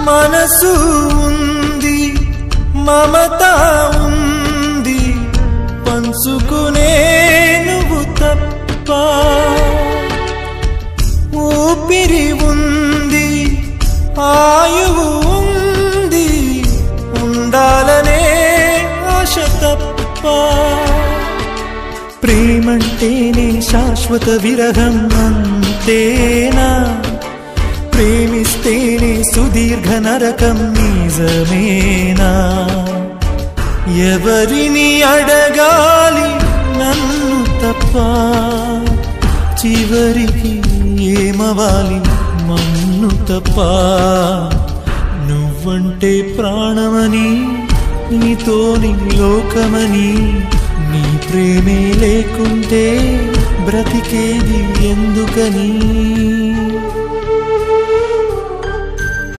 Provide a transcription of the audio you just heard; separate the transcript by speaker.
Speaker 1: మనసు ఉంది మమత ఉంది పంచుకునే నువ్వు తప్ప ఊపిరి ఉంది ఆయువు ఉంది ఉండాలనే ఆశ తప్ప ప్రేమంటేనే శాశ్వత విరహం అంతేనా ప్రేమిస్తేనే సుదీర్ఘ నరకం నిజమేనా ఎవరిని అడగాలి నన్ను తప్ప చివరికి ఏమవాలి మన్ను తప్ప నువ్వంటే ప్రాణమని నీతోని లోకమని నీ ప్రేమే లేకుంటే బ్రతికేది ఎందుకని